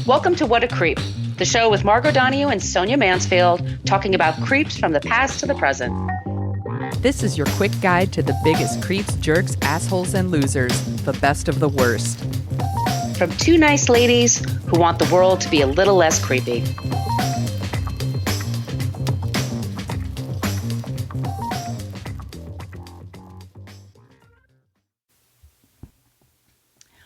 Welcome to What a Creep, the show with Margot Donohue and Sonia Mansfield talking about creeps from the past to the present. This is your quick guide to the biggest creeps, jerks, assholes, and losers, the best of the worst. From two nice ladies who want the world to be a little less creepy.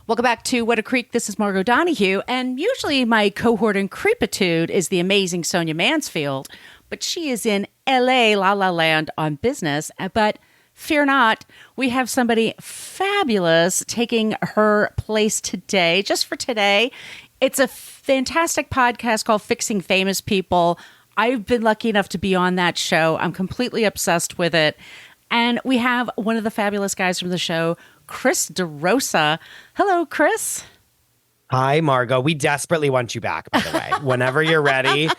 Welcome back to What a Creep. This is Margot Donohue, and usually my cohort in creepitude is the amazing Sonia Mansfield, but she is in LA, La La Land, on business. But fear not, we have somebody fabulous taking her place today, just for today. It's a fantastic podcast called Fixing Famous People. I've been lucky enough to be on that show. I'm completely obsessed with it. And we have one of the fabulous guys from the show, Chris DeRosa. Hello, Chris. Hi, Margot. We desperately want you back, by the way. Whenever you're ready,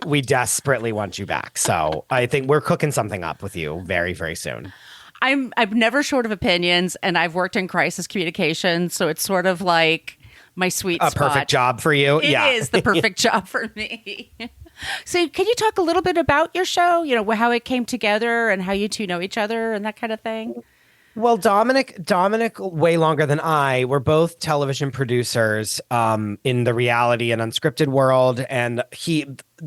we desperately want you back. So I think we're cooking something up with you very, very soon. I'm never short of opinions, and I've worked in crisis communications, so it's sort of like my sweet spot. A perfect job for you. It is the perfect job for me. So can you talk a little bit about your show, how it came together and how you two know each other and that kind of thing? Well, Dominic, way longer than I, we're both television producers in the reality and unscripted world. And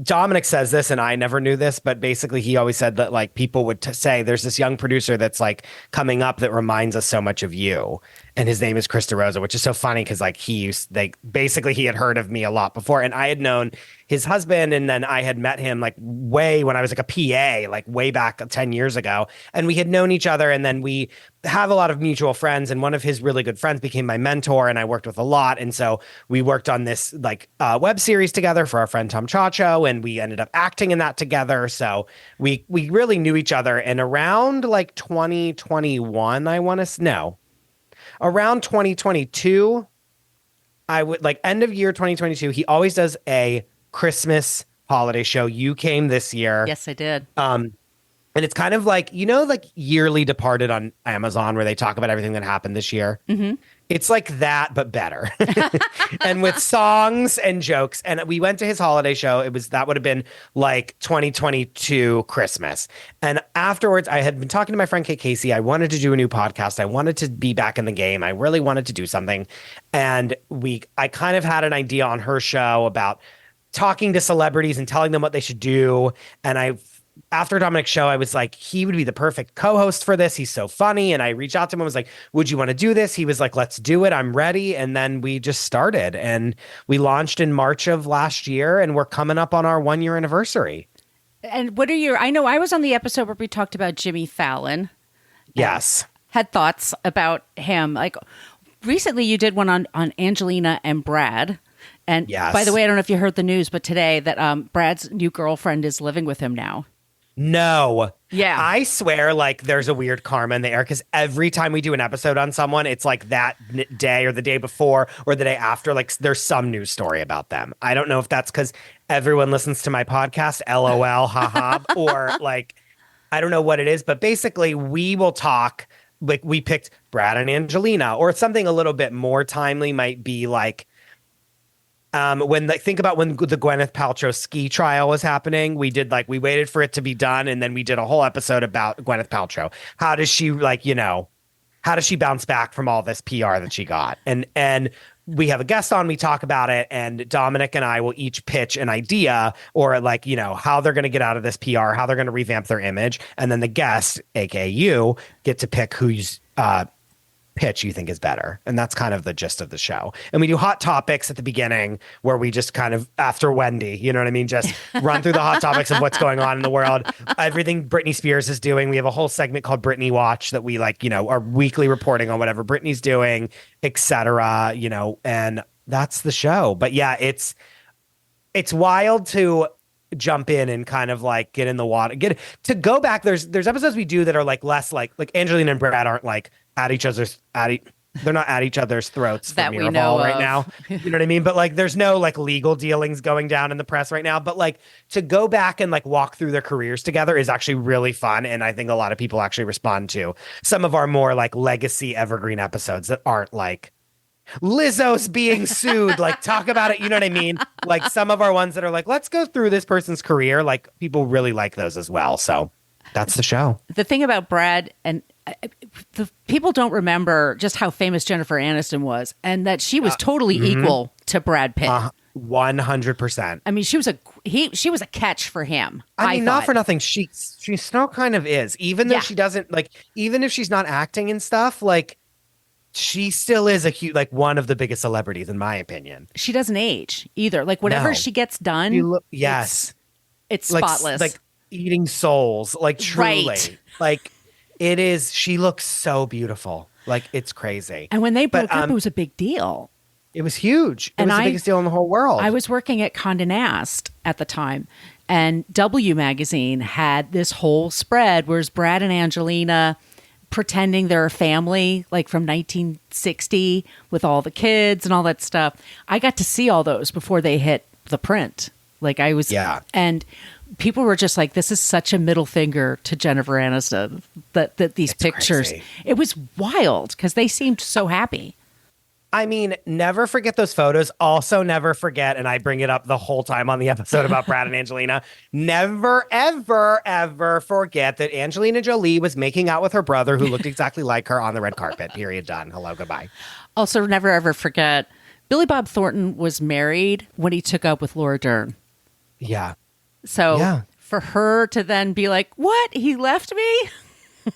Dominic says this, and I never knew this, but basically he always said that people would say there's this young producer that's coming up that reminds us so much of you. And his name is Chris DeRosa, which is so funny because he had heard of me a lot before, and I had known his husband, and then I had met him way when I was a PA, way back 10 years ago, and we had known each other, and then we have a lot of mutual friends, and one of his really good friends became my mentor, and I worked with a lot, and so we worked on this web series together for our friend Tom Chacho, and we ended up acting in that together, so we really knew each other, and around 2021, around 2022, I would end of year 2022. He always does a Christmas holiday show. You came this year. Yes, I did. And it's kind of Yearly Departed on Amazon, where they talk about everything that happened this year. Mm-hmm. It's like that, but better. And with songs and jokes. And we went to his holiday show. That would have been 2022 Christmas. And afterwards, I had been talking to my friend Kate Casey. I wanted to do a new podcast. I wanted to be back in the game. I really wanted to do something. And I kind of had an idea on her show about talking to celebrities and telling them what they should do. And after Dominic's show, I was like, he would be the perfect co-host for this. He's so funny. And I reached out to him and was like, would you want to do this? He was like, let's do it. I'm ready. And then we just started, and we launched in March of last year, and we're coming up on our 1-year anniversary. And I know I was on the episode where we talked about Jimmy Fallon. Yes. Had thoughts about him. Recently you did one on Angelina and Brad. And yes. By the way, I don't know if you heard the news, but today that Brad's new girlfriend is living with him now. No. Yeah. I swear there's a weird karma in the air, because every time we do an episode on someone, it's that day or the day before or the day after, there's some news story about them. I don't know if that's because everyone listens to my podcast, LOL, haha, or I don't know what it is, but basically we will talk, we picked Brad and Angelina, or something a little bit more timely might be think about when the Gwyneth Paltrow ski trial was happening, we did we waited for it to be done, and then we did a whole episode about Gwyneth Paltrow. How does she how does she bounce back from all this PR that she got? And we have a guest on, we talk about it, and Dominic and I will each pitch an idea, or how they're going to get out of this PR, how they're going to revamp their image, and then the guest, aka you, get to pick whose pitch you think is better. And that's kind of the gist of the show. And we do hot topics at the beginning, where we just kind of, after Wendy, you know what I mean? Just run through the hot topics of what's going on in the world. Everything Britney Spears is doing. We have a whole segment called Britney Watch that we are weekly reporting on whatever Britney's doing, etc. And that's the show. But yeah, it's wild to jump in and kind of get in the water, to go back. There's episodes we do that are less like Angelina and Brad aren't at each other's they're not at each other's throats that we know right now. You know what I mean? But there's no legal dealings going down in the press right now. But to go back and walk through their careers together is actually really fun. And I think a lot of people actually respond to some of our more legacy evergreen episodes that aren't Lizzo's being sued. Like, talk about it. You know what I mean? Like, some of our ones that are like, let's go through this person's career. Like, people really like those as well. So that's the show. The thing about Brad and the people don't remember just how famous Jennifer Aniston was, and that she was totally equal to Brad Pitt. 100%. I mean, she was a catch for him. I mean, thought. not for nothing. She still kind of is, even though she doesn't like, even if she's not acting and stuff, like, she still is a huge, like, one of the biggest celebrities in my opinion. She doesn't age either. Like, whatever she gets done, yes, it's spotless. Like eating souls, like, truly, Right. like, it is. She looks so beautiful. Like, it's crazy. And when they broke up, it was a big deal. It was huge. It was the biggest deal in the whole world. I was working at Condé Nast at the time, and W Magazine had this whole spread where it's Brad and Angelina pretending they're a family, like from 1960 with all the kids and all that stuff. I got to see all those before they hit the print. Like, I was, and people were just like, this is such a middle finger to Jennifer Aniston, that these pictures, crazy. It was wild because they seemed so happy. I mean, never forget those photos. Also, never forget, and I bring it up the whole time on the episode about Brad and Angelina, never, ever, ever forget that Angelina Jolie was making out with her brother who looked exactly like her on the red carpet. Period. Done. Hello. Goodbye. Also, never, ever forget, Billy Bob Thornton was married when he took up with Laura Dern. Yeah. So for her to then be like, what? He left me?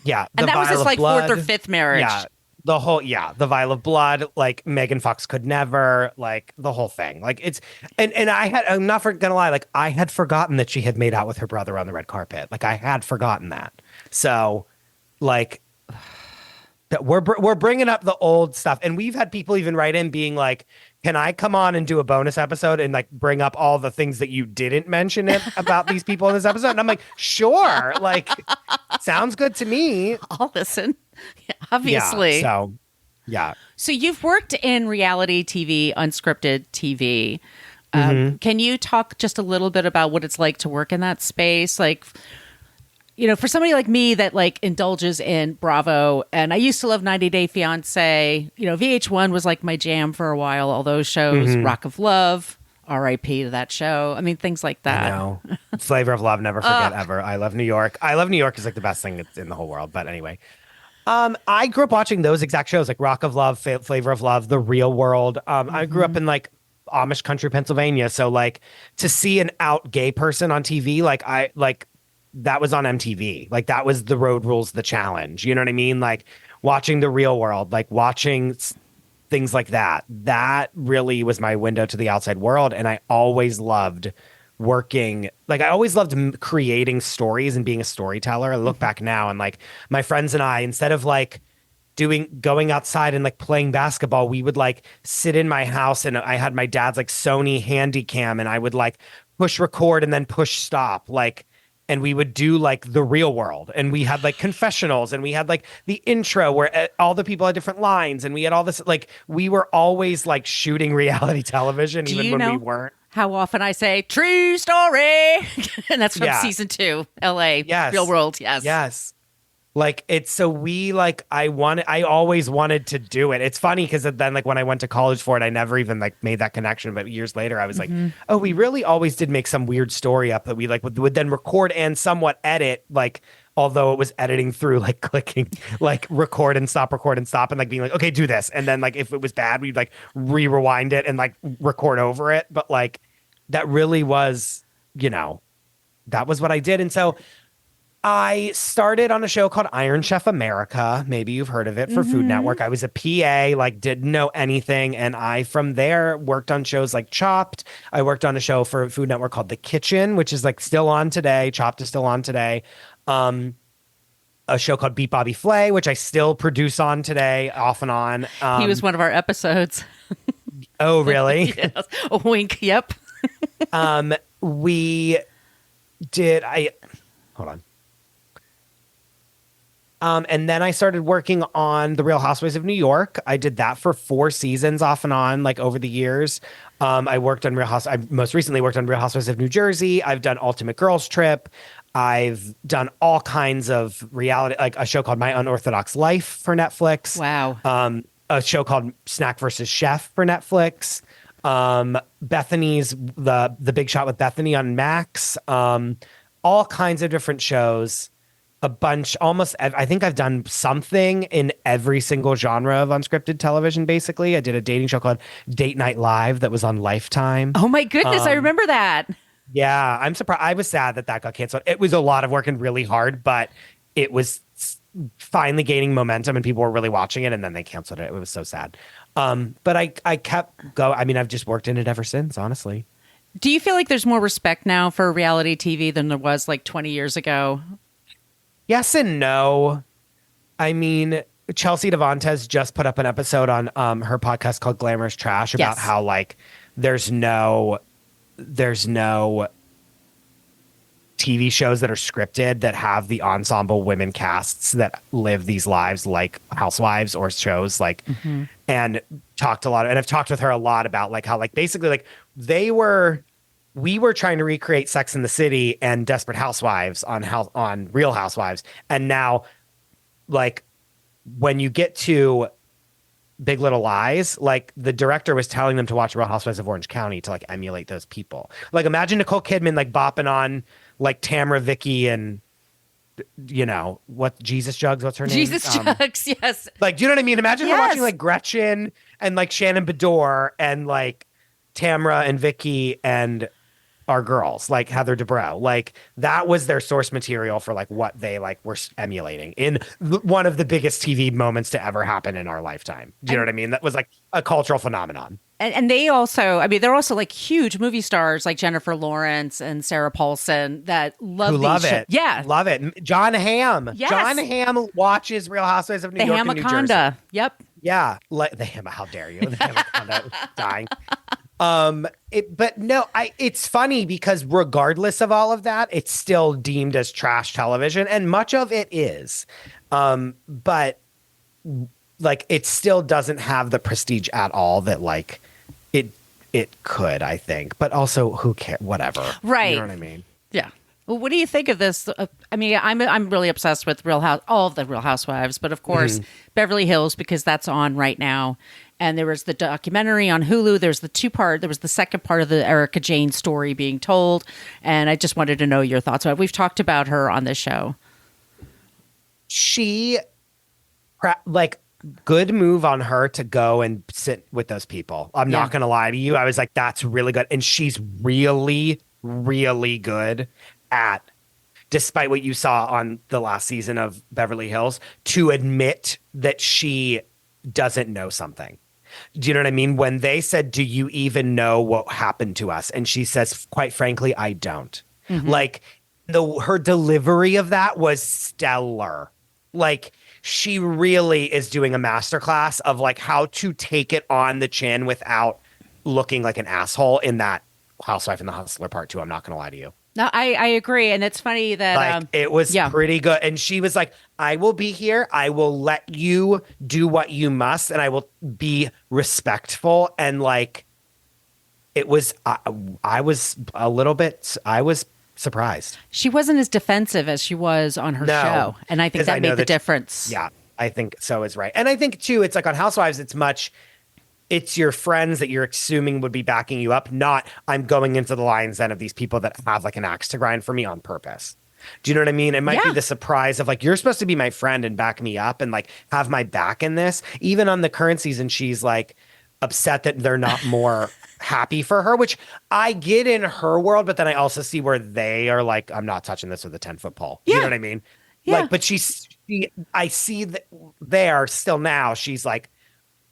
Yeah. And that was his like blood. fourth or fifth marriage. Yeah. The vial of blood, like Megan Fox could never, like the whole thing. Like, it's, and I'm not gonna lie, like, I had forgotten that she had made out with her brother on the red carpet. Like, I had forgotten that. So, like, that we're bringing up the old stuff, and we've had people even write in being like, can I come on and do a bonus episode and like bring up all the things that you didn't mention about these people in this episode? And I'm like, sure, like, sounds good to me. I'll listen. Yeah, obviously. So you've worked in reality TV, unscripted TV. Can you talk just a little bit about what it's like to work in that space? Like, you know, for somebody like me that like indulges in Bravo, and I used to love 90 Day Fiance, you know, VH1 was like my jam for a while, all those shows, Rock of Love, RIP to that show. I mean, things like that. I know. Flavor of Love, never forget ever. I Love New York. I Love New York is like the best thing in the whole world. But anyway, I grew up watching those exact shows, like Rock of Love, Flavor of Love, The Real World. I grew up in like Amish country, Pennsylvania. So like to see an out gay person on TV, that was on MTV. Like, that was The Road Rules, The Challenge. You know what I mean? Like, watching The Real World, like watching things like that. That really was my window to the outside world. And I always loved working. Like, I always loved creating stories and being a storyteller. I look back now and like my friends and I, instead of like going outside and like playing basketball, we would like sit in my house, and I had my dad's like Sony Handycam, and I would like push record and then push stop. Like, and we would do like The Real World, and we had like confessionals, and we had like the intro where all the people had different lines, and we had all this, like, we were always like shooting reality television, even when we weren't. How often I say true story, and that's from season 2, LA, Real World. Yes. Like, it's so we like, I always wanted to do it. It's funny because then like when I went to college for it, I never even like made that connection. But years later, I was like, oh, we really always did make some weird story up that we like would then record and somewhat edit, like, although it was editing through like clicking like record and stop and like being like, okay, do this. And then like if it was bad, we'd like rewind it and like record over it. But like that really was, you know, that was what I did. And so I started on a show called Iron Chef America. Maybe you've heard of it, for Food Network. I was a PA, like didn't know anything. And I, from there, worked on shows like Chopped. I worked on a show for Food Network called The Kitchen, which is like still on today. Chopped is still on today. A show called Beat Bobby Flay, which I still produce on today, off and on. He was one of our episodes. Oh, really? Yes. A wink. Yep. We did, hold on. And then I started working on The Real Housewives of New York. I did that for 4 seasons off and on, like over the years. I worked on I most recently worked on Real Housewives of New Jersey. I've done Ultimate Girls Trip. I've done all kinds of reality, like a show called My Unorthodox Life for Netflix. Wow. a show called Snack versus Chef for Netflix. Bethany's the Big Shot with Bethany on Max. All kinds of different shows. A bunch, almost. I think I've done something in every single genre of unscripted television. Basically, I did a dating show called Date Night Live that was on Lifetime. Oh my goodness, I remember that. Yeah, I'm surprised. I was sad that got canceled. It was a lot of work and really hard, but it was finally gaining momentum and people were really watching it, and then they canceled it. It was so sad. But I kept going. I mean, I've just worked in it ever since, honestly. Do you feel like there's more respect now for reality TV than there was like 20 years ago? Yes and no. I mean, Chelsea Devantez just put up an episode on her podcast called Glamorous Trash about how like there's no TV shows that are scripted that have the ensemble women casts that live these lives like Housewives or shows like, and talked a lot. And I've talked with her a lot about like how like basically like we were trying to recreate Sex in the City and Desperate Housewives on Real Housewives. And now like when you get to Big Little Lies, like the director was telling them to watch Real Housewives of Orange County to like emulate those people. Like imagine Nicole Kidman like bopping on like Tamra, Vicky, and you know what, Jesus Jugs, what's her name? Jesus Jugs, yes. Like, do you know what I mean? Imagine her watching like Gretchen and like Shannon Bedore and like Tamra and Vicky and our girls, like Heather Dubrow. Like that was their source material for like what they like were emulating in one of the biggest TV moments to ever happen in our lifetime. Do you know what I mean? That was like a cultural phenomenon. And they also, I mean, they're also like huge movie stars like Jennifer Lawrence and Sarah Paulson that love it. Yeah. Love it. John Hamm. Yes. John Hamm watches Real Housewives of New York and New Jersey. The Hamaconda. Yep. Yeah. Like the Hamma, how dare you? The Hamaconda dying. But no, it's funny because regardless of all of that, it's still deemed as trash television, and much of it is. But like it still doesn't have the prestige at all that like it could, I think. But also, who cares? Whatever. Right. You know what I mean? Yeah. Well, what do you think of this? I mean, I'm really obsessed with all of the Real Housewives, but of course Beverly Hills, because that's on right now. And there was the documentary on Hulu. There was the second part of the Erica Jane story being told. And I just wanted to know your thoughts about it. We've talked about her on this show. She, like, good move on her to go and sit with those people. I'm not going to lie to you. I was like, that's really good. And she's really, really good at, despite what you saw on the last season of Beverly Hills, to admit that she doesn't know something. Do you know what I mean? When they said, do you even know what happened to us? And she says, quite frankly, I don't. Like her delivery of that was stellar. Like she really is doing a masterclass of like how to take it on the chin without looking like an asshole in that Housewife and the Hustler Part 2. I'm not going to lie to you. No, I agree. And it's funny that like it was pretty good. And she was like, I will be here. I will let you do what you must. And I will be respectful. And like, it was, I was surprised. She wasn't as defensive as she was on her show. And I think that made the difference. Yeah, I think so is right. And I think too, it's like on Housewives, it's your friends that you're assuming would be backing you up, not I'm going into the lion's den of these people that have like an axe to grind for me on purpose. Do you know what I mean? It might be the surprise of like, you're supposed to be my friend and back me up and like have my back in this. Even on the current season, she's like upset that they're not more happy for her, which I get in her world, but then I also see where they are like, I'm not touching this with a 10-foot pole. You know what I mean? Yeah. Like, but I see that there still now, she's like,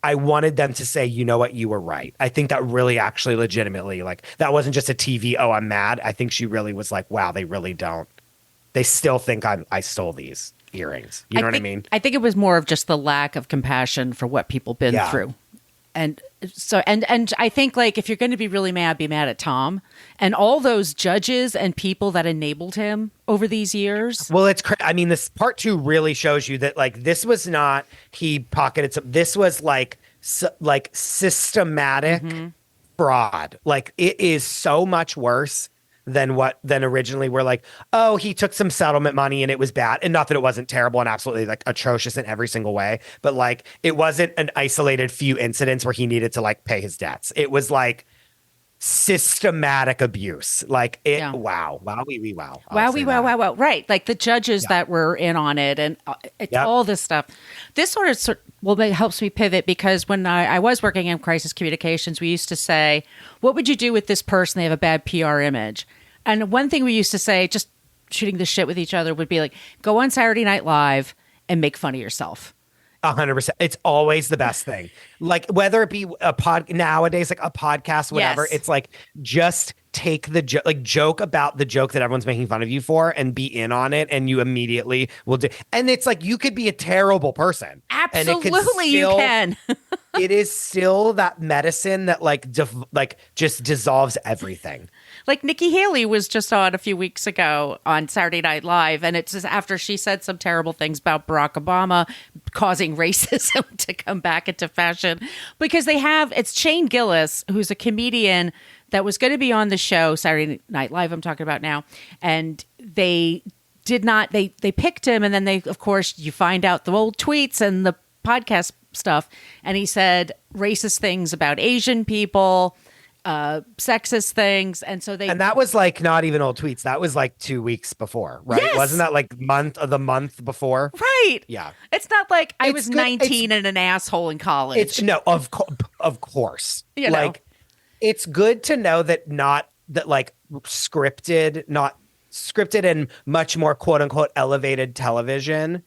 I wanted them to say, you know what, you were right. I think that really actually legitimately, like, that wasn't just a TV, oh, I'm mad. I think she really was like, wow, they really don't. They still think I stole these earrings. You know what I mean? I think it was more of just the lack of compassion for what people been through. And so, and I think like, if you're going to be really mad, be mad at Tom and all those judges and people that enabled him over these years. Well, I mean, this part 2 really shows you that like, this was not, he pocketed some, this was like systematic fraud. Like it is so much worse than originally we're like, oh, he took some settlement money and it was bad. And not that it wasn't terrible and absolutely like atrocious in every single way, but like it wasn't an isolated few incidents where he needed to like pay his debts. It was like systematic abuse. Like it, Yeah. wow. Wow. Wow. Right. Like the judges that were in on it and it's all this stuff. This helps me pivot because when I was working in crisis communications, we used to say, what would you do with this person? They have a bad PR image. And one thing we used to say, just shooting the shit with each other, would be like, go on Saturday Night Live and make fun of yourself. 100%. It's always the best thing. Like whether it be nowadays, like a podcast, whatever, Yes. it's like just take the joke, like joke about the joke that everyone's making fun of you for and be in on it. And you immediately will do. And it's like, you could be a terrible person. Absolutely, you can. It is still that medicine that like, just dissolves everything. Like Nikki Haley was just on a few weeks ago on Saturday Night Live, and it's just after she said some terrible things about Barack Obama causing racism to come back into fashion. Because it's Shane Gillis, who's a comedian that was going to be on the show, Saturday Night Live I'm talking about now, and they did not, they picked him, and then they, of course, you find out the old tweets and the podcast stuff, and he said racist things about Asian people, sexist things, and that was like not even old tweets. That was like 2 weeks before, right? Yes. Wasn't that like the month before? Right. Yeah. It's not like I It's was good. 19 and an asshole in college. Of course. You know. Like it's good to know that like not scripted and much more quote unquote elevated television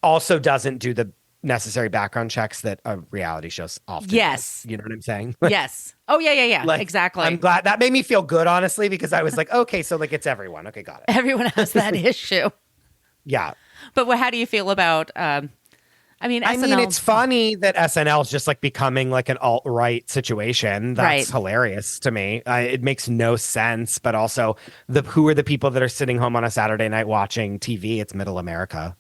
also doesn't do the necessary background checks that a reality shows often. Yes. You know what I'm saying? Yes. Oh, yeah. Like, exactly. I'm glad that made me feel good, honestly, because I was like, okay, so like it's everyone. Okay, got it. Everyone has that issue. Yeah. But how do you feel about, SNL? It's funny that SNL is just like becoming like an alt-right situation. That's Right. hilarious to me. It makes no sense, but also who are the people that are sitting home on a Saturday night watching TV? It's middle America.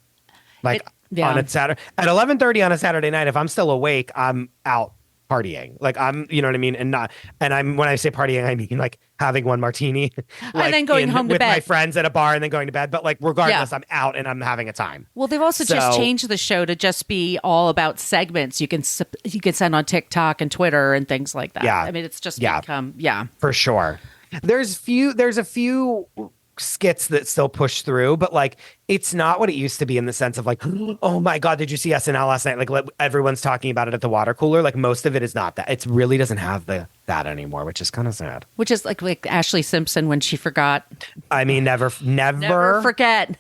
Like on a Saturday at 11:30 on a Saturday night, if I'm still awake, I'm out partying. Like you know what I mean? And when I say partying, I mean like having one martini like, and then going home to with bed my friends at a bar and then going to bed. But like regardless, I'm out and I'm having a time. Well, they've also just changed the show to just be all about segments. You can send on TikTok and Twitter and things like that. Yeah. It's just become For sure. There's a few skits that still push through, but like it's not what it used to be in the sense of like, oh my God, did you see SNL last night? Like everyone's talking about it at the water cooler. Like most of it is not that. It really doesn't have that anymore, which is kind of sad. Which is like Ashley Simpson when she forgot. I mean, never forget.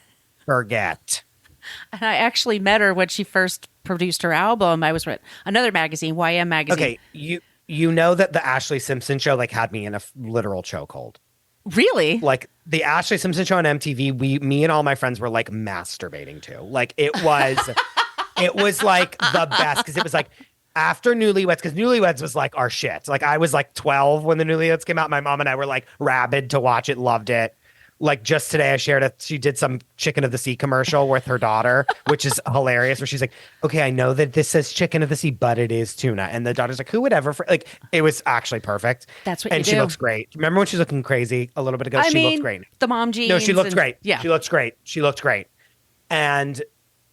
And I actually met her when she first produced her album. I was at another magazine, YM magazine. Okay, you know that the Ashley Simpson show like had me in a literal chokehold. Really? Like the Ashley Simpson show on MTV, me and all my friends were like masturbating to. Like it was like the best because it was like after Newlyweds, because Newlyweds was like our shit. Like I was like 12 when the Newlyweds came out. My mom and I were like rabid to watch it, loved it. Like just today I shared she did some Chicken of the Sea commercial with her daughter, which is hilarious, where she's like, okay, I know that this says Chicken of the Sea, but it is tuna. And the daughter's like, who would ever, like, it was actually perfect. That's what and you she do. looks great. Remember when she was looking crazy a little bit ago? She looked great. The mom jeans. No, she looked great. Yeah. She looked great. And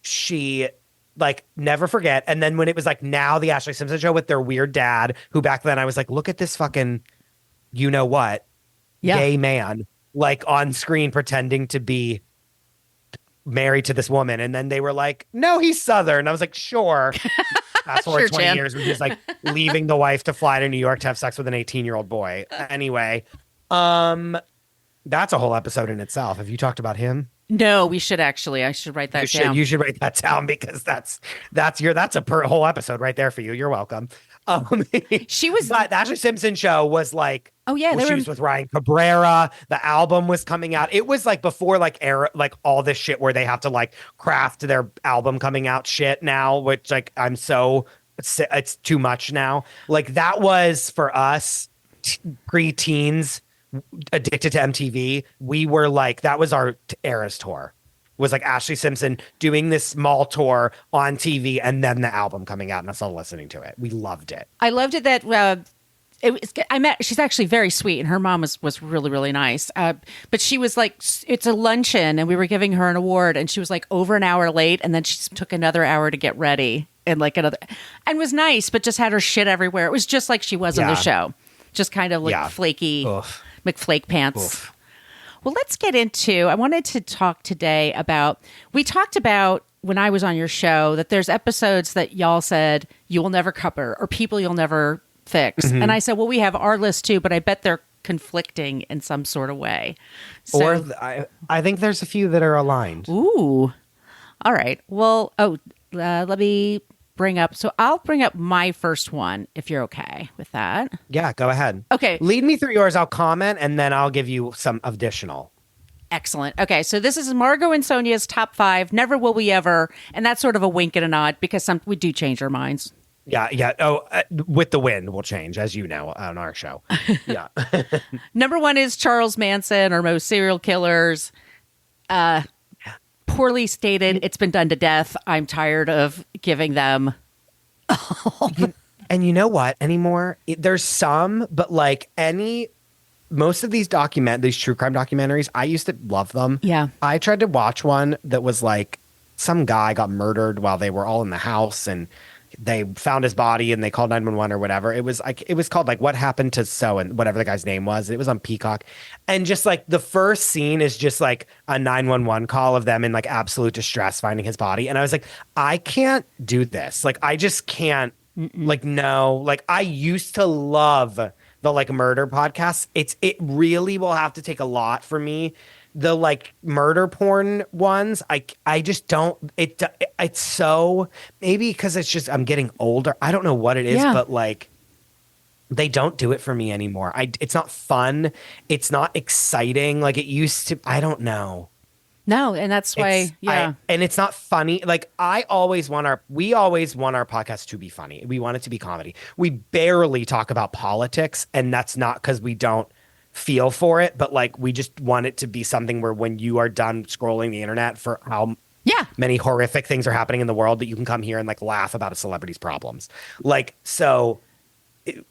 she like never forget. And then when it was like now the Ashley Simpson show with their weird dad, who back then I was like, look at this fucking, you know what, gay man. Like on screen pretending to be married to this woman. And then they were like, no, he's Southern. I was like, sure. Fast forward Sure, 20 Jen. years, which is like leaving the wife to fly to New York to have sex with an 18-year-old boy. Anyway, that's a whole episode in itself. Have you talked about him? No, we should actually. I should write that down. You should write that down because that's whole episode right there for you. You're welcome. She was. But the Ashley Simpson show was like, oh yeah, she was with Ryan Cabrera. The album was coming out. It was like before like era, like all this shit where they have to like craft their album coming out shit now, which like it's too much now. Like that was for us pre-teens addicted to MTV. We were like, that was our Eras tour. Was like Ashley Simpson doing this small tour on TV and then the album coming out and us all listening to it. We loved it. I loved it that She's actually very sweet, and her mom was really, really nice. But she was like, it's a luncheon, and we were giving her an award, and she was like over an hour late, and then she took another hour to get ready, and like another, and was nice, but just had her shit everywhere. It was just like she was on the show, just kind of like flaky McFlake pants. Oof. Well, let's get into. I wanted to talk today about. We talked about when I was on your show that there's episodes that y'all said you will never cover or people you'll never fix. Mm-hmm. And I said, well, we have our list too, but I bet they're conflicting in some sort of way. So, Or I think there's a few that are aligned. ooh, all right. Well, let me bring up. So I'll bring up my first one if you're okay with that. Yeah, go ahead. Okay. Lead me through yours. I'll comment and then I'll give you some additional. Excellent. Okay, so this is Margot and Sonia's top 5. Never will we ever, and that's sort of a wink and a nod because we do change our minds. Yeah. Oh, with the wind will change, as you know, on our show. Yeah. Number 1 is Charles Manson or most serial killers. Poorly stated. It's been done to death. I'm tired of giving them. And you know what? Anymore, there's some, but like most of these true crime documentaries, I used to love them. Yeah. I tried to watch one that was like some guy got murdered while they were all in the house and they found his body and they called 911 or whatever. It was called like What Happened to So and whatever the guy's name was. It was on Peacock. And just like the first scene is just like a 911 call of them in like absolute distress finding his body. And I was like, I can't do this. Like, I just can't. Like, no. Like, I used to love the like murder podcasts. It really will have to take a lot for me. The like murder porn ones, I just don't. It's so, maybe because it's just I'm getting older. I don't know what it is, but like they don't do it for me anymore. It's not fun. It's not exciting like it used to. I don't know. No, and that's why, and it's not funny. Like we always want our podcast to be funny. We want it to be comedy. We barely talk about politics, and that's not because we don't feel for it, but like we just want it to be something where when you are done scrolling the internet for how many horrific things are happening in the world, that you can come here and like laugh about a celebrity's problems. Like, so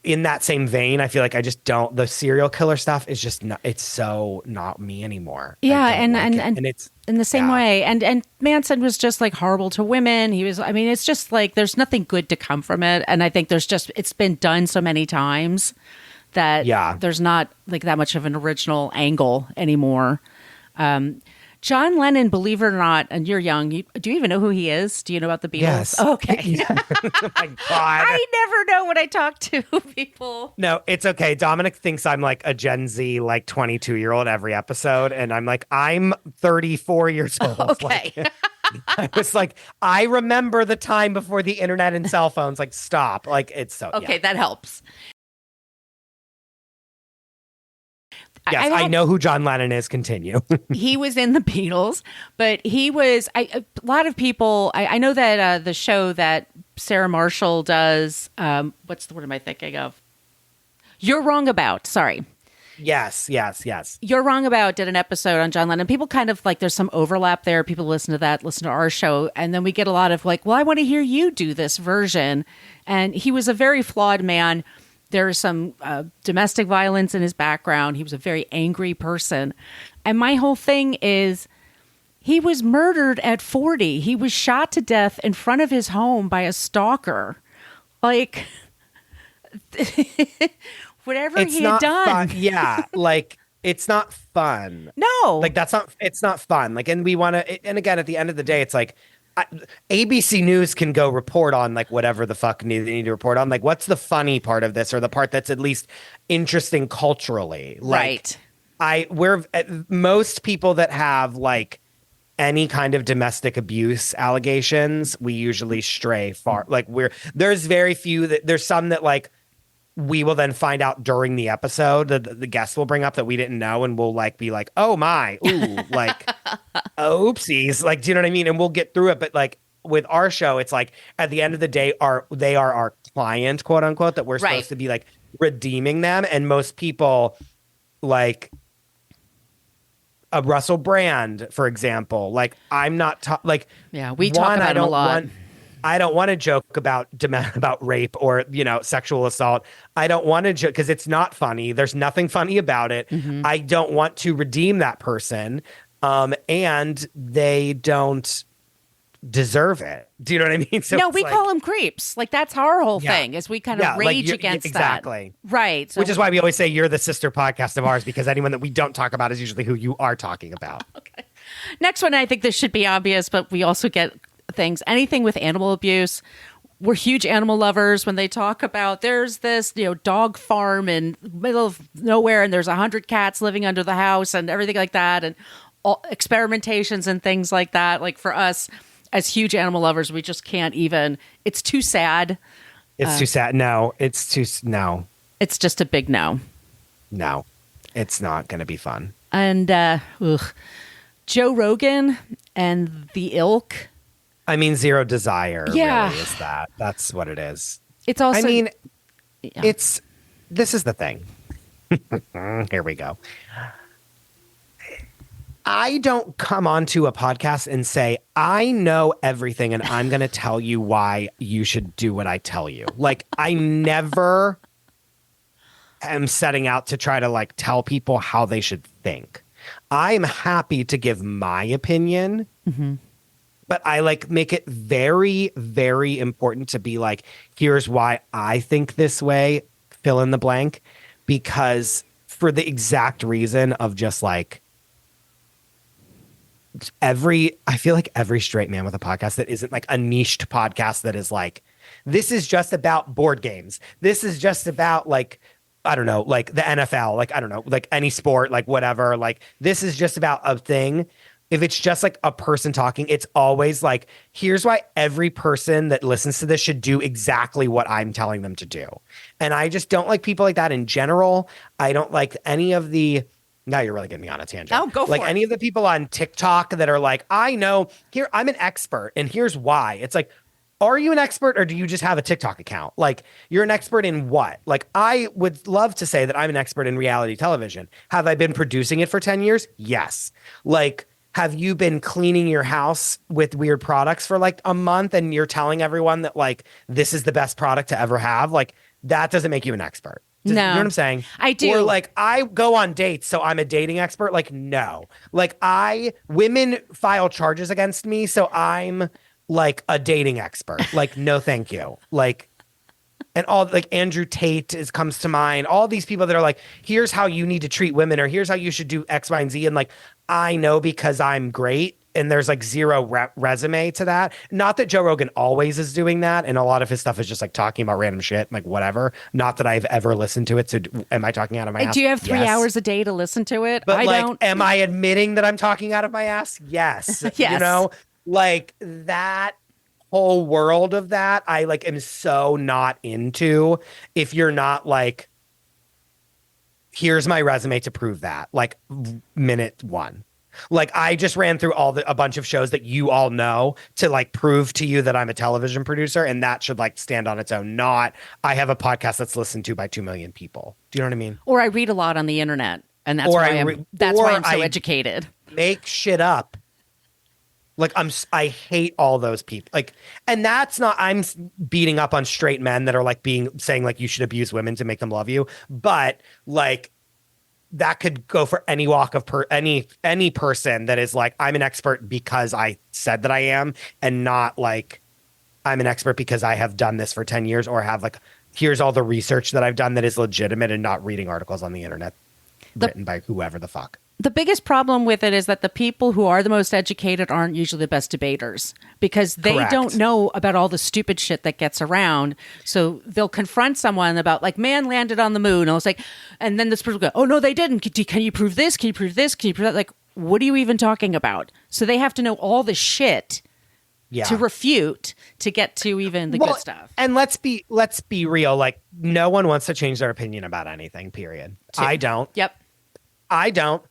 in that same vein, I feel like I just don't. The serial killer stuff is just not. It's so not me anymore. Yeah, and it's in the same way. And Manson was just like horrible to women. He was. I mean, it's just like there's nothing good to come from it. And I think it's been done so many times that there's not like that much of an original angle anymore. John Lennon, believe it or not, and you're young. Do you even know who he is? Do you know about the Beatles? Yes. Okay. Oh my God. I never know when I talk to people. No, it's okay. Dominic thinks I'm like a Gen Z, like 22-year-old every episode. And I'm like, I'm 34 years old. Okay. Like, I was like, I remember the time before the internet and cell phones. Like, stop. Like, it's so. Okay, that helps. Yes, I know who John Lennon is. Continue. He was in the Beatles, but he was a lot of people. I know that the show that Sarah Marshall does. What's the word am I thinking of? You're Wrong About. Sorry. Yes. You're Wrong About did an episode on John Lennon. People kind of like there's some overlap there. People listen to that, listen to our show, and then we get a lot of like, well, I want to hear you do this version. And he was a very flawed man. There's some domestic violence in his background. He was a very angry person. And my whole thing is he was murdered at 40. He was shot to death in front of his home by a stalker. Like, whatever he had done. Fun. Yeah, like, it's not fun. No. Like, it's not fun. Like, and we want to, and again, at the end of the day, it's like, ABC News can go report on like whatever the fuck they need to report on. Like, what's the funny part of this, or the part that's at least interesting culturally? Like, right. Most people that have like any kind of domestic abuse allegations, we usually stray far. Like, there's very few there's some that like we will then find out during the episode that the guests will bring up that we didn't know, and we'll like be like, oh my, ooh, like, oopsies, like, do you know what I mean? And we'll get through it. But like with our show, it's like at the end of the day, they are our client, quote unquote, that we're supposed to be like redeeming them. And most people, like Russell Brand, for example, like I'm not we talk about him a lot. I don't want to joke about about rape or, sexual assault. I don't want to joke because it's not funny. There's nothing funny about it. I don't want to redeem that person. And they don't deserve it. Do you know what I mean? So no, we call them creeps. Like, that's our whole thing, is we kind of rage against exactly. that. Right. So, which is why we always say you're the sister podcast of ours, because anyone that we don't talk about is usually who you are talking about. Okay. Next one, I think this should be obvious, but we also get things, anything with animal abuse. We're huge animal lovers. When they talk about there's this, dog farm in the middle of nowhere and there's 100 cats living under the house and everything like that, and all experimentations and things like that. Like, for us as huge animal lovers, we just can't even. It's too sad. It's too sad. No, it's It's just a big no. No, it's not going to be fun. And Joe Rogan and the ilk. I mean, zero desire. Yeah. Really is that. That's what it is. It's also. I mean, this is the thing. Here we go. I don't come onto a podcast and say, I know everything and I'm going to tell you why you should do what I tell you. Like, I never am setting out to try to like tell people how they should think. I'm happy to give my opinion, but I like make it very, very important to be like, here's why I think this way, fill in the blank, because for the exact reason of just like, I feel like every straight man with a podcast that isn't like a niched podcast that is like, this is just about board games. This is just about like, I don't know, like the NFL, like, I don't know, like any sport, like whatever, like this is just about a thing. If it's just like a person talking, it's always like, here's why every person that listens to this should do exactly what I'm telling them to do. And I just don't like people like that in general. I don't like any of the, now you're really getting me on a tangent. Oh, go for like it. any of the people on TikTok that are like, I know, here, I'm an expert and here's why. It's like, are you an expert or do you just have a TikTok account? Like, you're an expert in what? Like, I would love to say that I'm an expert in reality television. Have I been producing it for 10 years? Yes. Like, have you been cleaning your house with weird products for like a month and you're telling everyone that like, this is the best product to ever have? Like, that doesn't make you an expert. No. You know what I'm saying? I do. Or like, I go on dates, so I'm a dating expert. Like, no. Like, women file charges against me, so I'm like a dating expert. Like, no, thank you. Like, and all like Andrew Tate comes to mind. All these people that are like, here's how you need to treat women, or here's how you should do X, Y, and Z. And like, I know because I'm great. And there's like zero resume to that. Not that Joe Rogan always is doing that. And a lot of his stuff is just like talking about random shit, like whatever. Not that I've ever listened to it. So am I talking out of my ass? Do you have 3 Yes. hours a day to listen to it? But I like, don't. am I admitting that I'm talking out of my ass? Yes. Yes. You know, like that whole world of that, I like am so not into. If you're not like, here's my resume to prove that, like minute one. Like, I just ran through a bunch of shows that you all know to like prove to you that I'm a television producer, and that should like stand on its own. Not, I have a podcast that's listened to by 2 million people. Do you know what I mean? Or I read a lot on the internet, and that's Or why I I'm so educated. Make shit up. Like, I hate all those people. Like, and that's not, I'm beating up on straight men that are like saying like you should abuse women to make them love you. But like, that could go for any walk of any person that is like, I'm an expert because I said that I am, and not like I'm an expert because I have done this for 10 years or have like, here's all the research that I've done that is legitimate, and not reading articles on the internet written by whoever the fuck. The biggest problem with it is that the people who are the most educated aren't usually the best debaters, because they Correct. don't know about all the stupid shit that gets around. So they'll confront someone about like, man landed on the moon. And I was like, and then this person will go, oh no, they didn't. Can you prove this? Can you prove this? Can you prove that? Like, what are you even talking about? So they have to know all the shit to refute to get to even the good stuff. And let's be real. Like, no one wants to change their opinion about anything, period. I don't. Yep. I don't.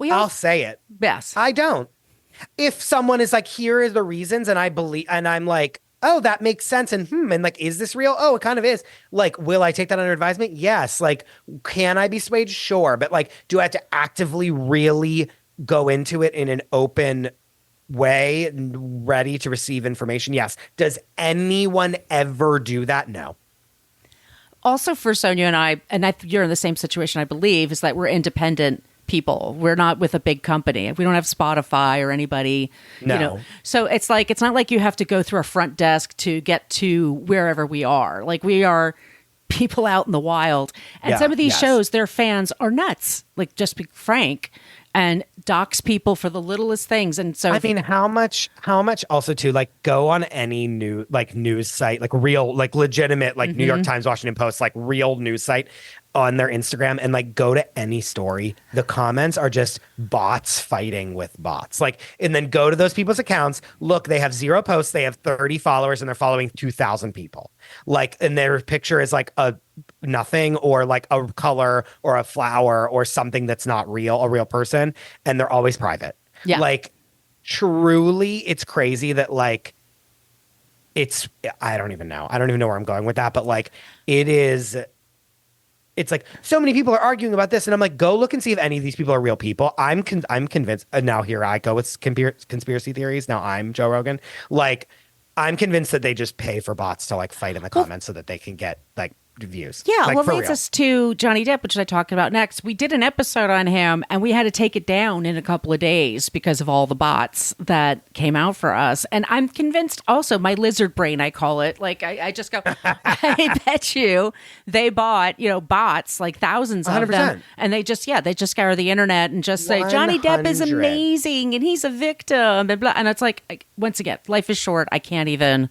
I'll say it. Yes. I don't. If someone is like, here are the reasons, and I believe, and I'm like, oh, that makes sense, and and like, is this real? Oh, it kind of is. Like, will I take that under advisement? Yes. Like, can I be swayed? Sure. But like, do I have to actively really go into it in an open way, ready to receive information, yes. Does anyone ever do that? No. Also, for Sonia and I, you're in the same situation, I believe, is that we're independent people. We're not with a big company. We don't have Spotify or anybody, No. So it's not like you have to go through a front desk to get to wherever we are. Like, we are people out in the wild. And some of these shows, their fans are nuts. Like, just be frank, and dox people for the littlest things. And so, I mean, how much also to like go on any news site, like real, like legitimate, like New York Times, Washington Post, like real news site on their Instagram, and like go to any story. The comments are just bots fighting with bots. Like, and then go to those people's accounts. Look, they have 0 posts. They have 30 followers and they're following 2,000 people. Like, and their picture is like a nothing, or like a color or a flower or something that's not real, a real person. And they're always private. Yeah. Like, truly, it's crazy that like, I don't even know where I'm going with that, but like, it's like so many people are arguing about this, and I'm like, go look and see if any of these people are real people. I'm convinced. Now here I go with conspiracy theories. Now I'm Joe Rogan. Like, I'm convinced that they just pay for bots to like fight in the comments so that they can get like views. Yeah, like, well, leads us to Johnny Depp, which I talked about next. We did an episode on him, and we had to take it down in a couple of days because of all the bots that came out for us. And I'm convinced also, my lizard brain, I call it, like I just go, I bet you they bought, bots, like thousands of 100%. them. And they just scour the internet and just say, Johnny Depp is 100. amazing and he's a victim and blah. And it's like, once again, life is short. I can't even.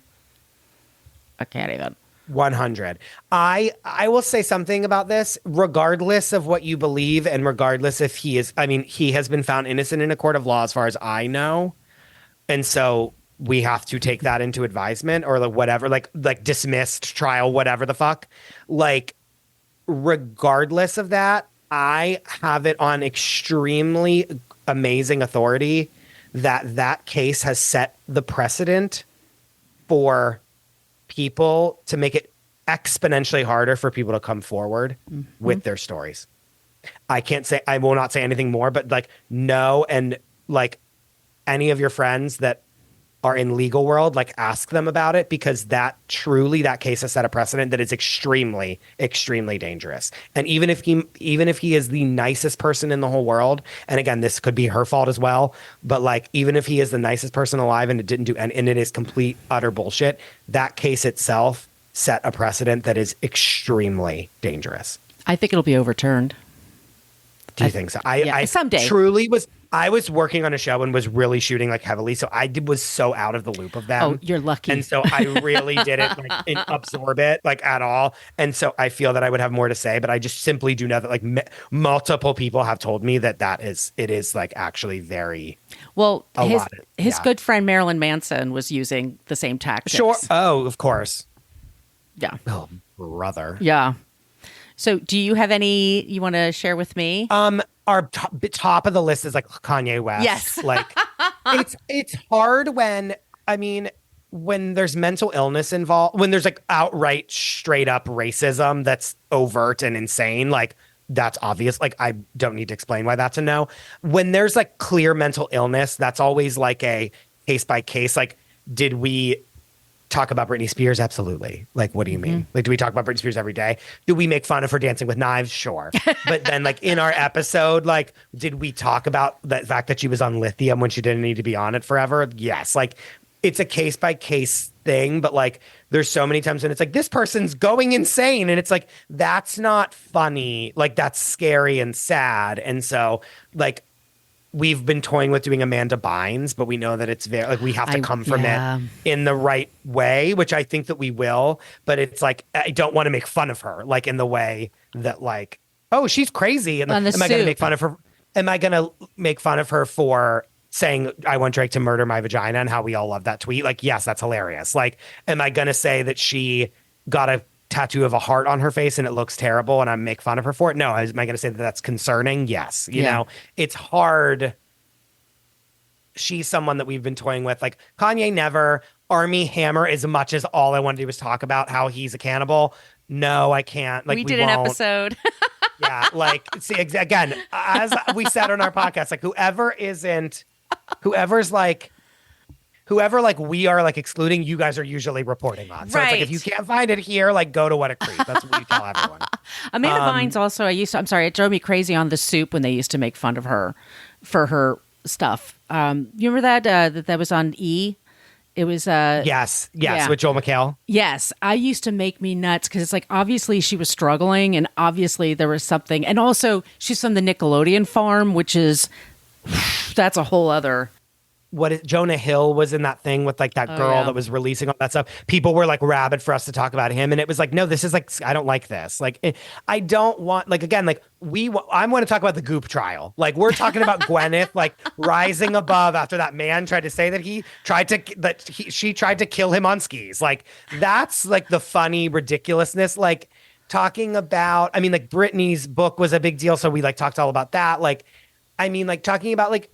100. I will say something about this, regardless of what you believe, and regardless if he has been found innocent in a court of law as far as I know. And so we have to take that into advisement, or like whatever, like dismissed, trial, whatever the fuck. Like, regardless of that, I have it on extremely amazing authority that case has set the precedent for people to make it exponentially harder for people to come forward with their stories. I will not say anything more, but like, no. And like, any of your friends that are in legal world, like, ask them about it, because that case has set a precedent that is extremely, extremely dangerous. And even if he is the nicest person in the whole world, and again, this could be her fault as well, but like, even if he is the nicest person alive and it is complete, utter bullshit, that case itself set a precedent that is extremely dangerous. I think it'll be overturned. Do you think so? I someday. I was working on a show and was really shooting like heavily, so was so out of the loop of them. Oh, you're lucky. And so I really didn't absorb it like at all. And so I feel that I would have more to say, but I just simply do know that like multiple people have told me that it is like actually very well. His good friend Marilyn Manson was using the same tactics. Sure. Oh, of course. Yeah. Oh, brother. Yeah. So, do you have any you want to share with me? Our top of the list is like Kanye West. Yes. Like, it's hard when there's mental illness involved, when there's like outright straight up racism that's overt and insane, like that's obvious. Like, I don't need to explain why that's a no. When there's like clear mental illness, that's always like a case by case. Like, did we talk about Britney Spears? Absolutely. Like, what do you mean? Like, do we talk about Britney Spears every day? Do we make fun of her dancing with knives? Sure. But then like in our episode, like, did we talk about the fact that she was on lithium when she didn't need to be on it forever? Yes. Like, it's a case by case thing, but like, there's so many times when it's like, this person's going insane. And it's like, that's not funny. Like, that's scary and sad. And so like, we've been toying with doing Amanda Bynes, but we know that it's very like, we have to come from it in the right way, which I think that we will. But it's like, I don't want to make fun of her, like in the way that like, oh, she's crazy. And like, am I going to make fun of her? Am I going to make fun of her for saying, I want Drake to murder my vagina, and how we all love that tweet? Like, yes, that's hilarious. Like, am I going to say that she got a tattoo of a heart on her face and it looks terrible and I make fun of her for it? No. Am I going to say that that's concerning? Yes. You know, it's hard. She's someone that we've been toying with. Like, Kanye never. Army Hammer, as much as all I wanted to do was talk about how he's a cannibal. No, I can't. Like, we did an episode. Yeah. Like, see, again, as we said on our podcast, like, whoever's like whoever like we are like excluding, you guys are usually reporting on. So it's like if you can't find it here, like go to What a Creep. That's what we tell everyone. Amanda Bynes also, I'm sorry, it drove me crazy on The Soup when they used to make fun of her for her stuff. You remember that was on E? It was yes, yeah. with Joel McHale. Yes, I used to make me nuts because it's like obviously she was struggling and obviously there was something, and also she's from the Nickelodeon farm, which is that's a whole other. Jonah Hill was in that thing with like that girl that was releasing all that stuff. People were like rabid for us to talk about him, and it was like, no, this is like, I don't like this. Like, I don't want, like, again, like I want to talk about the Goop trial. Like, we're talking about Gwyneth like rising above after that man tried to say that she tried to kill him on skis. Like, that's like the funny ridiculousness. Like, talking about, I mean, like Britney's book was a big deal, so we like talked all about that. Like, I mean, like talking about like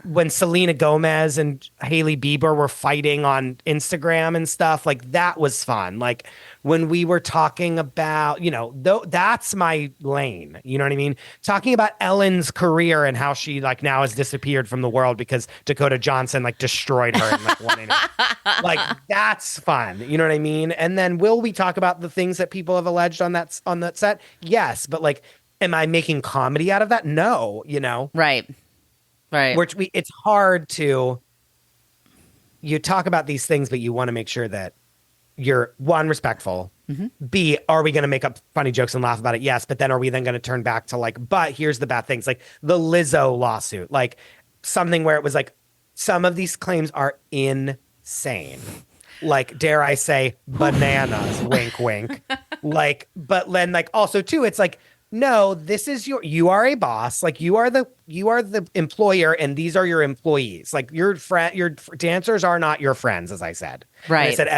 when Selena Gomez and Hailey Bieber were fighting on Instagram and stuff, like that was fun. Like when we were talking about, that's my lane. You know what I mean? Talking about Ellen's career and how she like now has disappeared from the world because Dakota Johnson like destroyed her in like one inning. Like that's fun. You know what I mean? And then will we talk about the things that people have alleged on that set? Yes. But like, am I making comedy out of that? No, Right. Which it's hard to, you talk about these things, but you want to make sure that you're one, respectful. Mm-hmm. B, are we going to make up funny jokes and laugh about it? Yes. But then are we then going to turn back to like, but here's the bad things, like the Lizzo lawsuit, like something where it was like, some of these claims are insane. Like, dare I say, bananas, wink, wink. Like, but then like also too, it's like, no, this is you are a boss. Like you are the employer and these are your employees. Like your dancers are not your friends, as I said. Right. And I said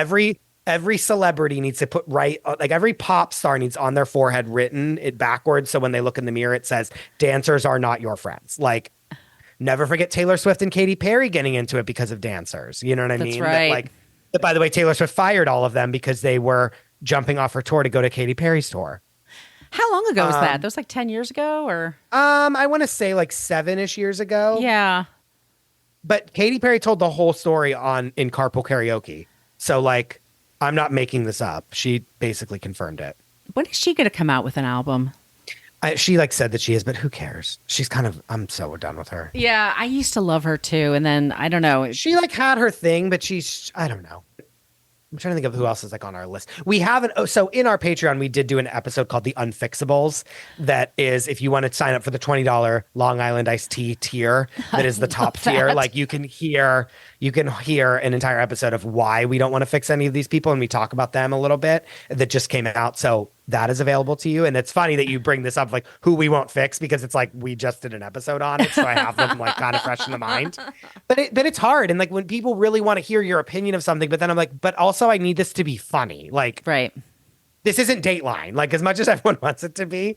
every celebrity needs to put like every pop star needs on their forehead written it backwards. So when they look in the mirror, it says dancers are not your friends. Like never forget Taylor Swift and Katy Perry getting into it because of dancers. You know what I mean? Right. That, by the way, Taylor Swift fired all of them because they were jumping off her tour to go to Katy Perry's tour. How long ago was that? That was like 10 years ago or? I want to say like 7-ish years ago. Yeah. But Katy Perry told the whole story in Carpool Karaoke. So like, I'm not making this up. She basically confirmed it. When is she going to come out with an album? She like said that she is, but who cares? She's I'm so done with her. Yeah. I used to love her too. And then I don't know. She like had her thing, but I don't know. I'm trying to think of who else is like on our list. We haven't. So in our Patreon, we did do an episode called the Unfixables. That is, if you want to sign up for the $20 Long Island iced tea tier, that is the top tier. Like you can hear an entire episode of why we don't want to fix any of these people, and we talk about them a little bit. That just came out, so that is available to you. And it's funny that you bring this up, like who we won't fix, because it's like we just did an episode on it, so I have them like kind of fresh in the mind. But it's hard, and like when people really want to hear your opinion of something, but then I'm like, but also I need this to be funny. Like, right, this isn't Dateline. Like as much as everyone wants it to be,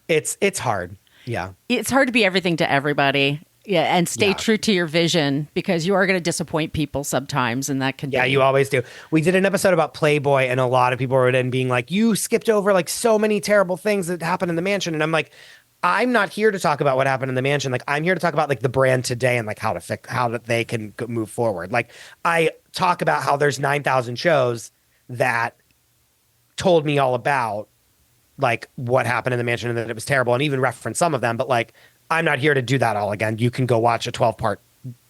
it's hard. Yeah, it's hard to be everything to everybody. Yeah, and stay true to your vision, because you are going to disappoint people sometimes, and that can. Yeah, you always do. We did an episode about Playboy, and a lot of people wrote in being like, "You skipped over like so many terrible things that happened in the mansion," and I'm like, I'm not here to talk about what happened in the mansion. Like, I'm here to talk about like the brand today and like how that they can move forward. Like, I talk about how there's 9,000 shows that told me all about like what happened in the mansion and that it was terrible, and even reference some of them, but like. I'm not here to do that all again. You can go watch a 12-part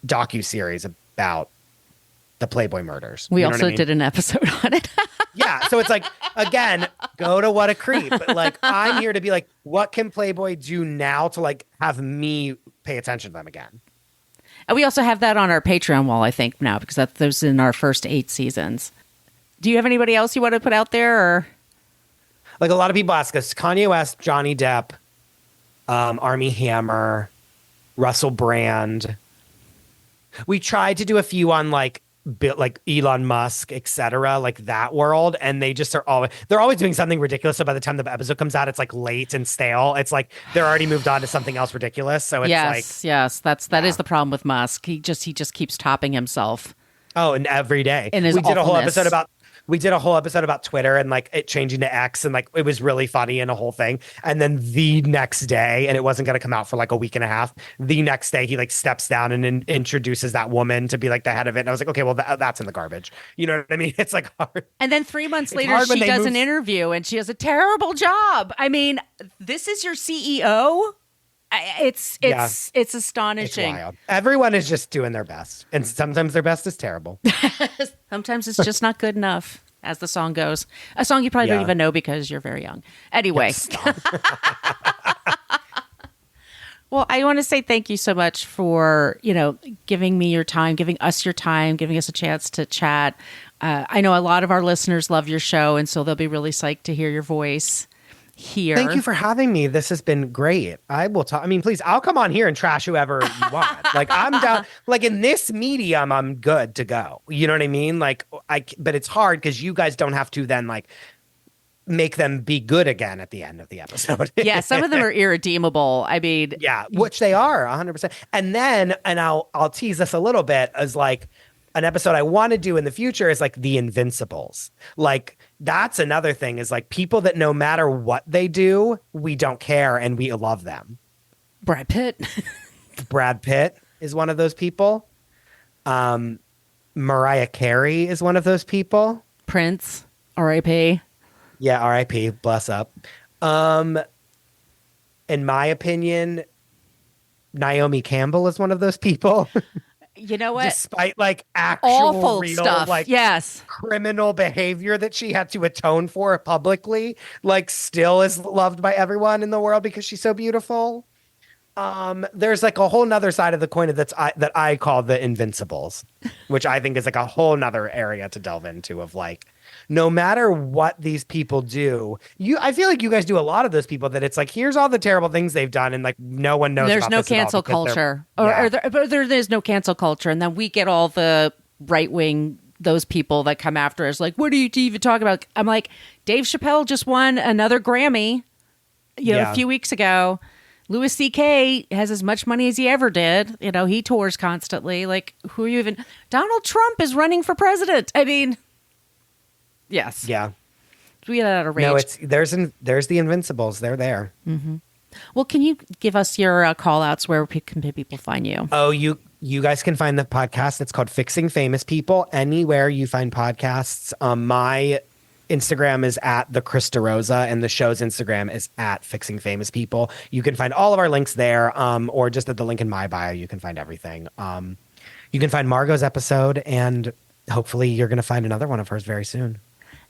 docuseries about the Playboy murders. We also did an episode on it. Yeah. So it's like, again, go to What a Creep. But like, I'm here to be like, what can Playboy do now to like have me pay attention to them again? And we also have that on our Patreon wall, I think, now, because those in our first 8 seasons. Do you have anybody else you want to put out there? Or like a lot of people ask us, Kanye West, Johnny Depp, Armie Hammer, Russell Brand. We tried to do a few on like Elon Musk, etc., like that world, and they just they're always doing something ridiculous. So by the time the episode comes out, it's like late and stale. It's like they're already moved on to something else ridiculous. So it's that is the problem with Musk. He just keeps topping himself. Oh, and every day in his we did a whole episode about. we did a whole episode about Twitter and like it changing to X, and like it was really funny and a whole thing. And then the next day, and it wasn't going to come out for like a week and a half. The next day, he like steps down and introduces that woman to be like the head of it. And I was like, okay, well that's in the garbage. You know what I mean? It's like hard. And then 3 months later, she does an interview and she does a terrible job. I mean, this is your CEO. It's astonishing. It's wild. Everyone is just doing their best, and sometimes their best is terrible. Sometimes it's just not good enough, as the song goes. A song you probably don't even know because you're very young. Anyway. Yes, well, I want to say thank you so much for, giving me your time, giving us your time, giving us a chance to chat. I know a lot of our listeners love your show, and so they'll be really psyched to hear your voice here. Thank you for having me. This has been great. I will talk. I mean, please, I'll come on here and trash whoever you want. Like I'm down. Like in this medium, I'm good to go. You know what I mean? Like but it's hard because you guys don't have to then like make them be good again at the end of the episode. Yeah, some of them are irredeemable. I mean, yeah, which they are 100%. And then, and I'll tease this a little bit as like an episode I want to do in the future is like the Invincibles. Like that's another thing is like people that no matter what they do, we don't care and we love them. Brad Pitt. Brad Pitt is one of those people. Mariah Carey is one of those people. Prince, R.I.P. Yeah, R.I.P. Bless up. In my opinion, Naomi Campbell is one of those people. You know what? Despite like actual awful real stuff, like yes, criminal behavior that she had to atone for publicly, like still is loved by everyone in the world because she's so beautiful. There's like a whole nother side of the coin that I call the Invincibles, which I think is like a whole nother area to delve into of like, no matter what these people do, I feel like you guys do a lot of those people that it's like, here's all the terrible things they've done. And like, no one knows. There's no cancel culture or there's no cancel culture. And then we get all the right wing, those people that come after us. Like, what are you even talking about? I'm like, Dave Chappelle just won another Grammy, a few weeks ago. Louis C.K. has as much money as he ever did. He tours constantly. Like, who are you even? Donald Trump is running for president. I mean, yes. Yeah. We get out of rage. No, there's the Invincibles. They're there. Mm-hmm. Well, can you give us your call outs? Where can people find you? Oh, you guys can find the podcast. It's called Fixing Famous People anywhere you find podcasts. My Instagram is at the Chris DeRosa, and the show's Instagram is at Fixing Famous People. You can find all of our links there, or just at the link in my bio. You can find everything. You can find Margot's episode, and hopefully you're going to find another one of hers very soon.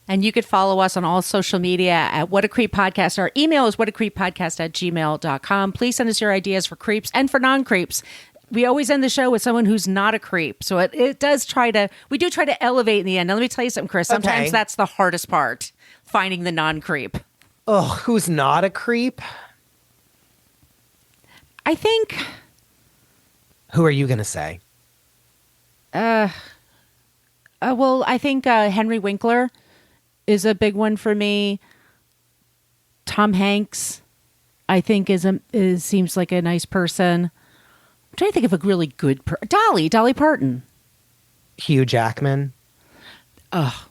And you could follow us on all social media at What a Creep Podcast. Our email is whatacreeppodcast@gmail.com. Please send us your ideas for creeps and for non-creeps. We always end the show with someone who's not a creep. So we do try to elevate in the end. Now, let me tell you something, Chris. Sometimes that's the hardest part, finding the non-creep. Oh, who's not a creep? I think. Who are you going to say? Well, I think Henry Winkler is a big one for me. Tom Hanks, I think, seems like a nice person. I'm trying to think of a really good Dolly Parton. Hugh Jackman. Oh,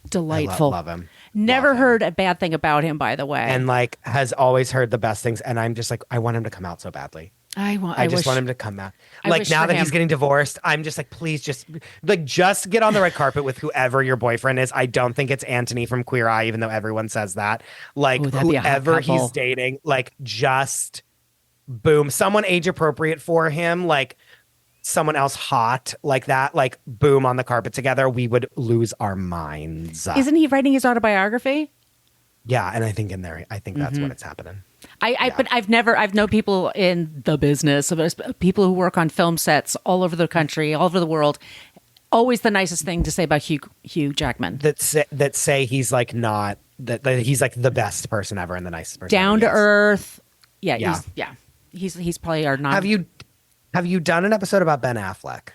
delightful. I love him. Never heard a bad thing about him, by the way. And like has always heard the best things. And I'm just like, I want him to come out so badly. I just want him to come out. Like now that he's getting divorced, I'm just like, please just get on the red carpet with whoever your boyfriend is. I don't think it's Anthony from Queer Eye, even though everyone says that. Like whoever he's dating, like just boom, someone age appropriate for him, like someone else hot like that, like boom on the carpet together. We would lose our minds. Isn't he writing his autobiography? Yeah, and I think that's what it's happening. But I've known people in the business, people who work on film sets all over the country, all over the world. Always the nicest thing to say about Hugh Jackman. That say he's like not that he's like the best person ever and the nicest person. Down to earth. Yeah. He's probably our non. Have you done an episode about Ben Affleck?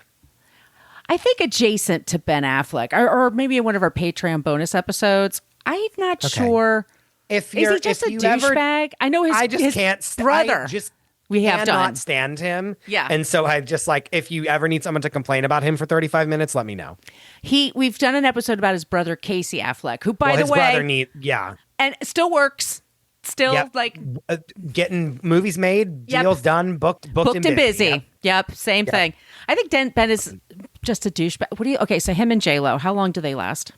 I think adjacent to Ben Affleck, or maybe in one of our Patreon bonus episodes. I'm not sure. Is he just a douchebag? I know his brother. We have done. Cannot stand him. Yeah. And so I just like, if you ever need someone to complain about him for 35 minutes, let me know. We've done an episode about his brother Casey Affleck, who, by the his way, brother and it still works. Still Yep. like getting movies made, deals done, booked and busy. Yep, same thing. I think Ben is just a douchebag. Okay, so him and J-Lo, how long do they last?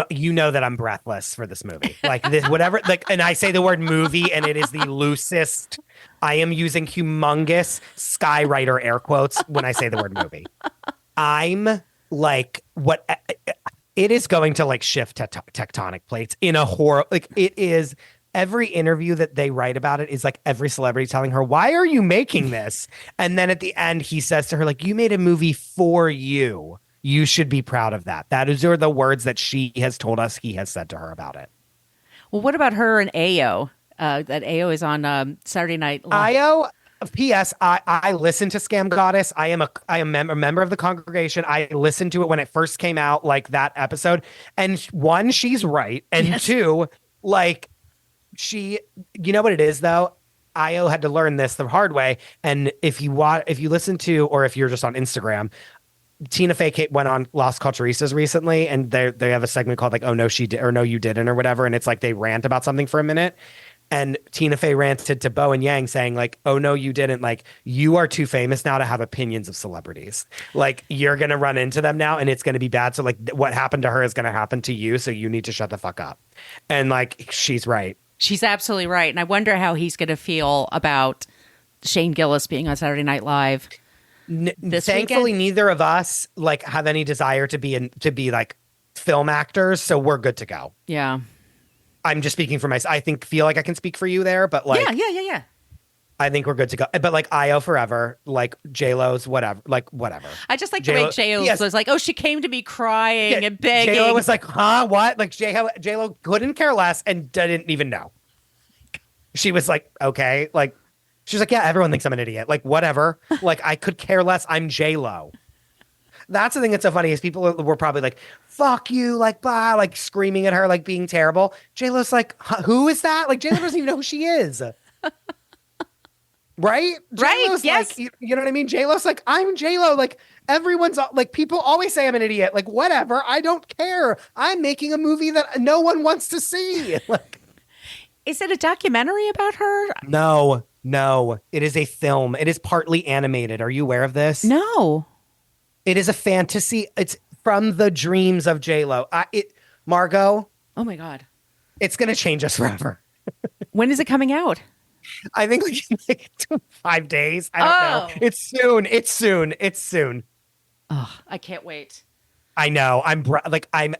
You know that I'm breathless for this movie. Like this, whatever. Like, and I say the word movie, and it is the loosest. I am using humongous skywriter air quotes when I say the word movie. I'm like, what? It is going to like shift tectonic plates in a horror. Like it is. Every interview that they write about it is like every celebrity telling her, why are you making this? And then at the end, he says to her, like, you made a movie for you. You should be proud of that. Those are the words that she has told us he has said to her about it. Well, what about her and Ayo? That Ayo is on Saturday Night Live. Ayo, P.S. I listen to Scam Goddess. I am a member of the congregation. I listened to it when it first came out, like that episode. And one, she's right. And two, like, you know what it is though? Io had to learn this the hard way. And if you listen to, or if you're just on Instagram, Tina Fey went on Las Culturistas recently, and they have a segment called like, oh no, she did, or no, you didn't, or whatever. And it's like they rant about something for a minute. And Tina Fey ranted to Bo and Yang saying like, oh no, you didn't. Like, you are too famous now to have opinions of celebrities. Like, you're going to run into them now and it's going to be bad. So like what happened to her is going to happen to you. So you need to shut the fuck up. And like, she's right. She's absolutely right. And I wonder how he's going to feel about Shane Gillis being on Saturday Night Live this Thankfully, weekend. neither of us like have any desire to be like film actors. So we're good to go. Yeah. I'm just speaking for myself. Feel like I can speak for you there, but like, yeah. I think we're good to go. But like Io forever, like J-Lo's whatever, like whatever. I just like the way J-Lo was like, oh, she came to me crying and begging. J-Lo was like, huh, what? Like J-Lo couldn't care less and didn't even know. She was like, okay. Like, she's like, yeah, everyone thinks I'm an idiot. Like, whatever. Like, I could care less. I'm J-Lo. That's the thing that's so funny is people were probably like, fuck you, like, blah, like screaming at her, like being terrible. J-Lo's like, huh, who is that? Like, J-Lo doesn't even know who she is. Right? J-Lo's yes. Like, you know what I mean? J-Lo's like, I'm J-Lo. Like, everyone's like, people always say I'm an idiot. Like, whatever. I don't care. I'm making a movie that no one wants to see. Like, is it a documentary about her? No. It is a film. It is partly animated. Are you aware of this? No. It is a fantasy. It's from the dreams of J-Lo. Margot. Oh my God. It's going to change us forever. When is it coming out? I think like 5 days. I don't know. It's soon. Oh, I can't wait. I know. I'm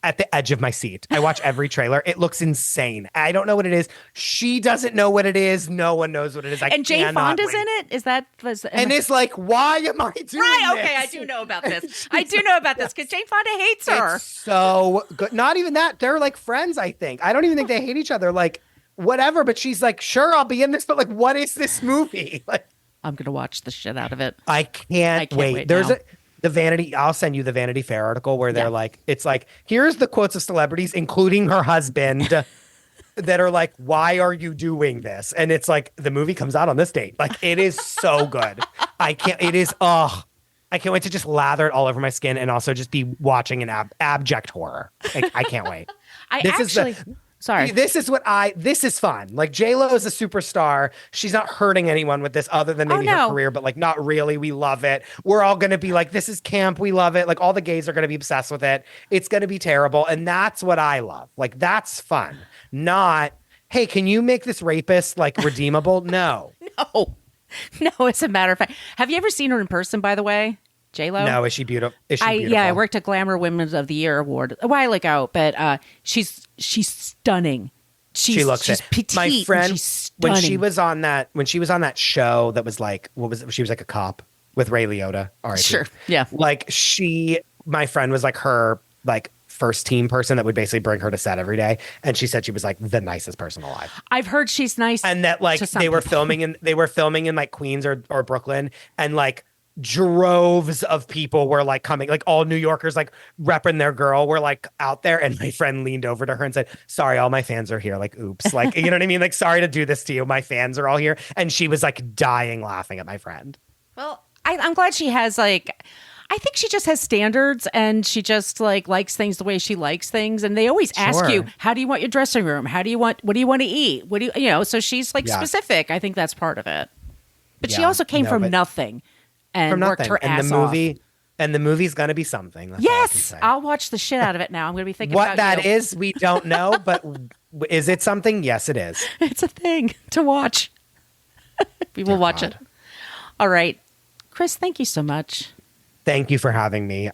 at the edge of my seat. I watch every trailer. It looks insane. I don't know what it is. She doesn't know what it is. No one knows what it is. And Jane Fonda's in it? It's like, why am I doing this? Right, okay, I do know about this. Because Jane Fonda hates her. It's so good. Not even that. They're like friends, I think. I don't even think they hate each other. Like, whatever. But she's like, sure, I'll be in this. But like, what is this movie? Like, I'm going to watch the shit out of it. I can't wait. There's I'll send you the Vanity Fair article where they're like, it's like, here's the quotes of celebrities, including her husband, that are like, why are you doing this? And it's like, the movie comes out on this date. Like, it is so good. I can't wait to just lather it all over my skin and also just be watching an abject horror. Like, I can't wait. This is fun. Like, J-Lo is a superstar. She's not hurting anyone with this other than maybe her career, but like, not really. We love it. We're all going to be like, this is camp. We love it. Like, all the gays are going to be obsessed with it. It's going to be terrible. And that's what I love. Like, that's fun. Not, hey, can you make this rapist like redeemable? No. No, as a matter of fact. Have you ever seen her in person, by the way? J-Lo? No, is she beautiful? Beautiful? Yeah, I worked at Glamour Women's of the Year award a while ago, but she's stunning. She's petite. My friend, she's stunning. when she was on that show that was like, she was like a cop with Ray Liotta. All right, sure, yeah. Like my friend was like her like first team person that would basically bring her to set every day, and she said she was like the nicest person alive. I've heard she's nice, and that like they were filming in like Queens or Brooklyn, and like droves of people were like coming, like all New Yorkers, like repping their girl, were like out there. And my friend leaned over to her and said, sorry, all my fans are here. Like, oops. Like, you know what I mean? Like, sorry to do this to you. My fans are all here. And she was like dying laughing at my friend. Well, I'm glad she has like, I think she just has standards and she just like likes things the way she likes things. And they always ask you, how do you want your dressing room? What do you want to eat? What do you, you know, so she's like specific. I think that's part of it. But she also came from nothing and worked her ass off. And the movie's going to be something. Yes. I'll watch the shit out of it now. I'm going to be thinking what about that is, we don't know, but is it something? Yes, it is. It's a thing to watch. We will watch it. All right. Chris, thank you so much. Thank you for having me.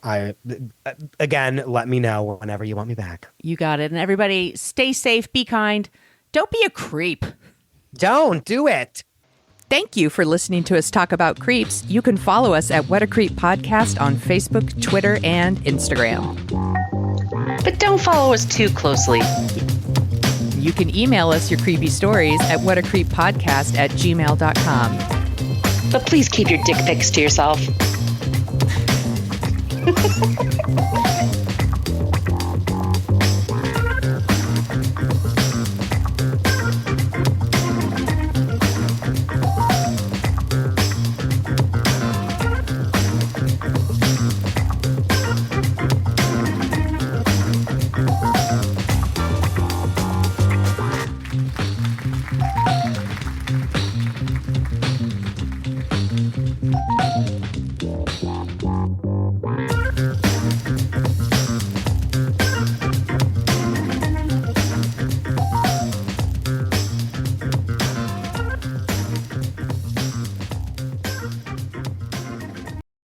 Again, let me know whenever you want me back. You got it. And everybody, stay safe, be kind. Don't be a creep. Don't do it. Thank you for listening to us talk about creeps. You can follow us at What a Creep Podcast on Facebook, Twitter, and Instagram. But don't follow us too closely. You can email us your creepy stories at whatacreeppodcast@gmail.com. But please keep your dick pics to yourself.